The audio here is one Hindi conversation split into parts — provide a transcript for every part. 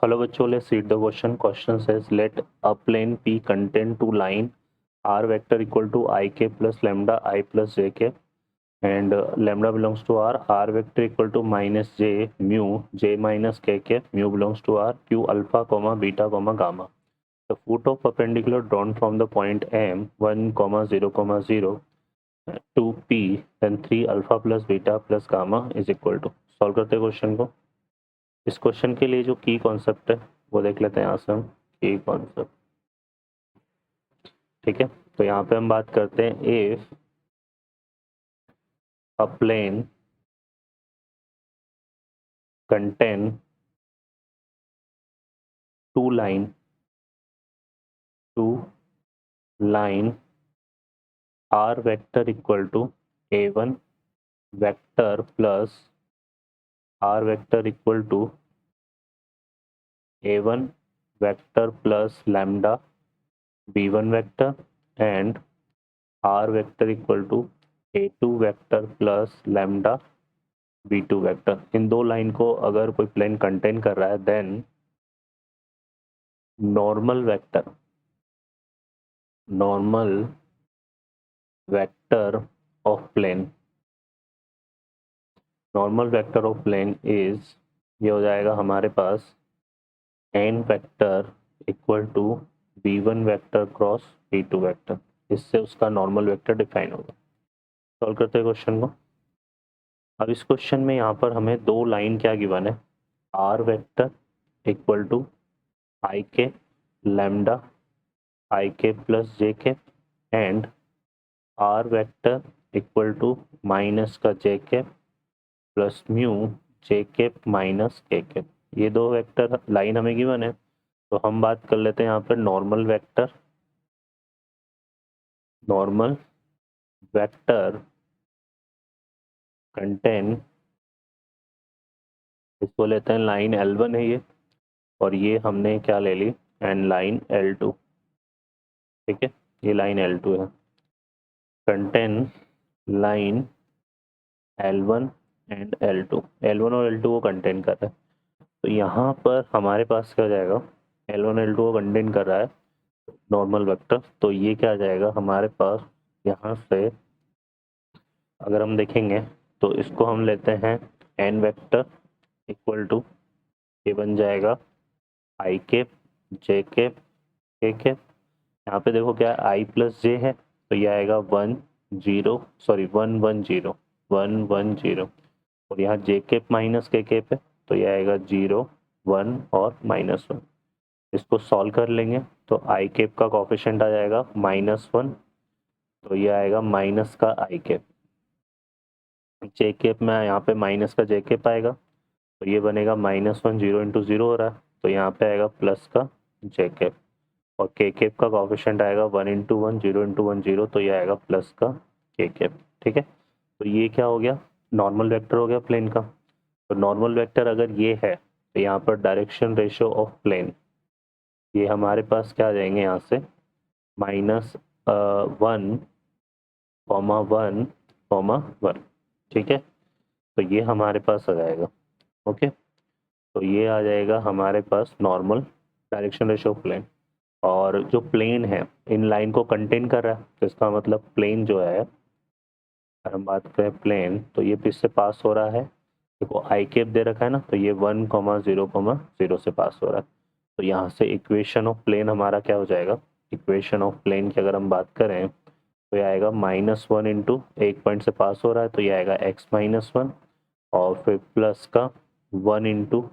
Hello बच्चों, let's read the question. Question says let a plane P contain two line r vector equal to ik plus lambda I plus jk and lambda belongs to r vector equal to minus j mu j minus kk mu belongs to r q alpha comma beta comma gamma. The foot of perpendicular drawn from the point M 1 comma 0 comma 0 to P then 3 alpha plus beta plus gamma is equal to. Solve करते हैं क्वेश्चन को. इस क्वेश्चन के लिए जो की कॉन्सेप्ट है वो देख लेते हैं यहाँ से हम. की कॉन्सेप्ट, ठीक है. तो यहाँ पे हम बात करते हैं if a plane contain two line r vector equal to a1 vector plus r vector equal to a1 vector plus lambda b1 vector and r vector equal to a2 vector plus lambda b2 vector. इन दो लाइन को अगर कोई प्लेन कंटेन कर रहा है then normal vector of plane is, ये हो जाएगा हमारे पास n vector equal to b1 vector cross b2 vector. इससे उसका नॉर्मल वेक्टर डिफाइन होगा. सॉल्व करते हैं क्वेश्चन को. अब इस क्वेश्चन में यहाँ पर हमें दो लाइन क्या गिवन है, r vector equal to i cap lambda i cap plus j cap and r vector equal to minus का जे के प्लस म्यू जे के माइनस के के. ये दो वेक्टर लाइन हमें गिवन है. तो हम बात कर लेते हैं यहाँ पर नॉर्मल वेक्टर कंटेन, इसको लेते हैं लाइन L1 है ये, और ये हमने क्या ले ली एंड लाइन L2. ठीक है, ये लाइन L2 है. Contain line L1 and L2 और L2 को कंटेन कर रहा है. तो यहाँ पर हमारे पास क्या हो जाएगा, L1 L2 को कंटेन कर रहा है नॉर्मल वेक्टर. तो ये क्या आ जाएगा हमारे पास, यहाँ से अगर हम देखेंगे तो इसको हम लेते हैं n वेक्टर इक्वल टू, ये बन जाएगा आई के जे के के के. यहाँ पे देखो क्या आई प्लस जे है तो ये आएगा 1 1 0 और यहाँ जे के माइनस के पे तो ये आएगा 0 1 और -1. इसको सॉल्व कर लेंगे तो आई केप का कोफिशिएंट आ जाएगा -1, तो ये आएगा माइनस का आई केप. जे केप में यहाँ पे माइनस का जे केप आएगा तो ये बनेगा -1 0 इंटू 0 हो रहा है तो यहाँ पे आएगा प्लस का जे केप और के केप का कोफिशिएंट आएगा 1 इंटू 1 0 इंटू 1 0 तो ये आएगा प्लस का के केप. ठीक है, तो ये क्या हो गया, नॉर्मल वेक्टर हो गया प्लेन का. तो नॉर्मल वेक्टर अगर ये है तो यहाँ पर डायरेक्शन रेशियो ऑफ प्लेन ये हमारे पास क्या आ जाएंगे यहाँ से -1,1,1. ठीक है, तो ये हमारे पास आ जाएगा. ओके, तो ये आ जाएगा हमारे पास normal direction ratio of plane. और जो प्लेन है इन लाइन को कंटेन कर रहा है तो इसका मतलब प्लेन जो है, अगर हम बात करें प्लेन तो ये किससे पास हो रहा है, देखो आई केप दे रखा है ना, तो ये 1,0,0 से पास हो रहा है. तो यहाँ से इक्वेशन ऑफ प्लेन हमारा क्या हो जाएगा, इक्वेशन ऑफ प्लेन की अगर हम बात करें तो ये आएगा -1 इंटू एक पॉइंट से पास हो रहा है तो ये आएगा x-1 और फिर प्लस का 1 इंटू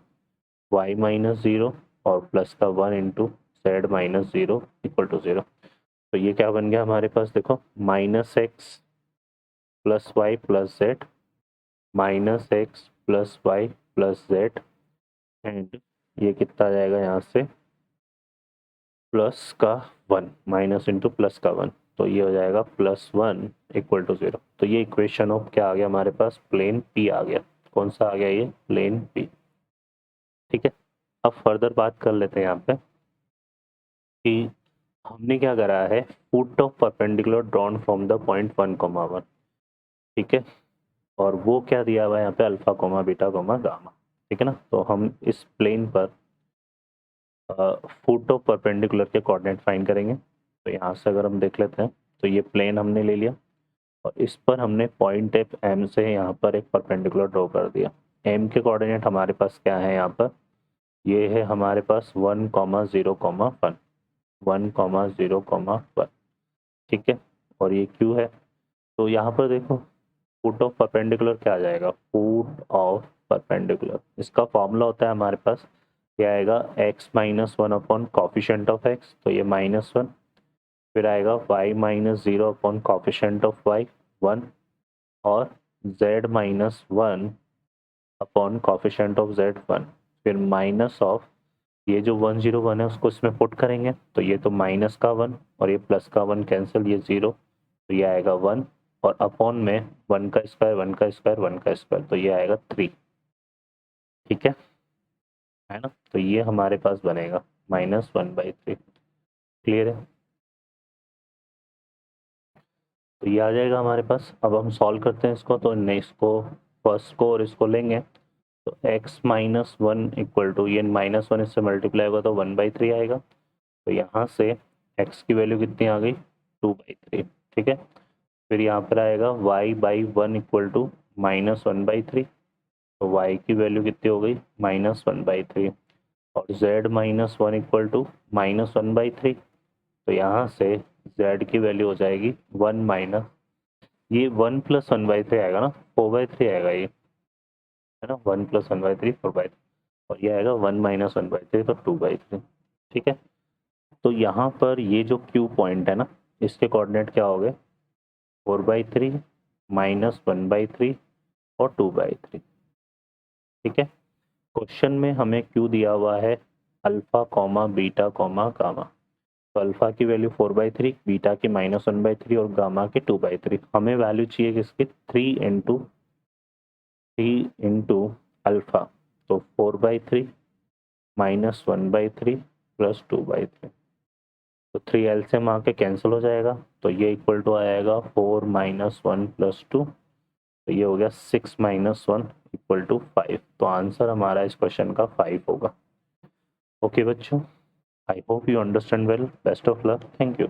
y-0 और प्लस का 1 इंटू z-0 इक्वल टू 0. तो ये क्या बन गया हमारे पास, देखो -x plus Y plus Z -x plus Y plus Z and ये कितना आ जाएगा यहाँ से प्लस का 1 माइनस इंटू प्लस का 1 तो ये हो जाएगा +1 इक्वल टू 0. तो ये इक्वेशन ऑफ क्या आ गया हमारे पास, प्लेन P आ गया. कौन सा आ गया, ये प्लेन P. ठीक है, अब फर्दर बात कर लेते हैं यहाँ पे कि हमने क्या करा है, foot of perpendicular drawn from the point 1,1. ठीक है, और वो क्या दिया हुआ है यहाँ पे alpha comma beta comma gamma. ठीक है ना, तो हम इस प्लेन पर फुट ऑफ परपेंडिकुलर के कोऑर्डिनेट फाइंड करेंगे। तो यहाँ से अगर हम देख लेते हैं तो ये प्लेन हमने ले लिया और इस पर हमने पॉइंट एफ एम से यहाँ पर एक परपेंडिकुलर ड्रॉ कर दिया। एम के कोऑर्डिनेट हमारे पास क्या है यहाँ पर, ये है हमारे पास 1,0,1 1,0,1 ठीक है, और ये क्यू है। तो यहाँ पर देखो फुट ऑफ परपेंडिकुलर क्या आ जाएगा, फुट ऑफ परपेंडिकुलर इसका फॉर्मूला होता है हमारे पास, क्या आएगा x-1 upon coefficient of x, तो ये -1, फिर आएगा y-0 upon coefficient of y 1 और z-1 upon coefficient of z 1, फिर माइनस ऑफ ये जो 101 है उसको इसमें पुट करेंगे तो ये तो माइनस का 1 और ये प्लस का 1 कैंसिल, ये 0, तो ये आएगा 1 और अपॉन में 1 का स्क्वायर 1 का स्क्वायर 1 का स्क्वायर, तो ये आएगा 3, ठीक है ना। तो ये हमारे पास बनेगा -1/3, क्लियर है। तो ये आ जाएगा हमारे पास। अब हम सॉल्व करते हैं इसको, तो इसको फर्स्ट को और इसको लेंगे तो x-1 इक्वल टू ये -1 इससे मल्टीप्लाई होगा तो 1/3 आएगा। तो यहाँ से x की वैल्यू कितनी आ गई 2/3, ठीक है। फिर यहाँ पर आएगा y/1 इक्वल टू -1/3, तो y की वैल्यू कितनी हो गई -1/3 और z-1 इक्वल टू -1/3, तो यहाँ से z की वैल्यू हो जाएगी 1 माइनस ये 1 + 1/3 आएगा ना, 4/3 आएगा ये, है ना, 1 + 1/3 4/3 और ये आएगा 1 - 1/3 तो 2/3, ठीक है। तो यहाँ पर ये जो Q पॉइंट है ना इसके कोऑर्डिनेट क्या हो गए 4/3 -1/3 और 2/3, ठीक है। क्वेश्चन में हमें Q दिया हुआ है alpha comma beta comma gamma, तो अल्फा की वैल्यू 4/3, बीटा की -1/3 और गामा की 2/3। हमें वैल्यू चाहिए किसकी 3 अल्फा, तो 4/3 -1/3 + 2/3, तो 3 एलसीएम आके कैंसिल हो जाएगा, तो ये इक्वल टू आएगा 4 - 1 + 2, तो ये हो गया 6 - 1 इक्वल टू 5। तो आंसर हमारा इस क्वेश्चन का 5 होगा। ओके बच्चों, I hope you understand well, best of luck, thank you.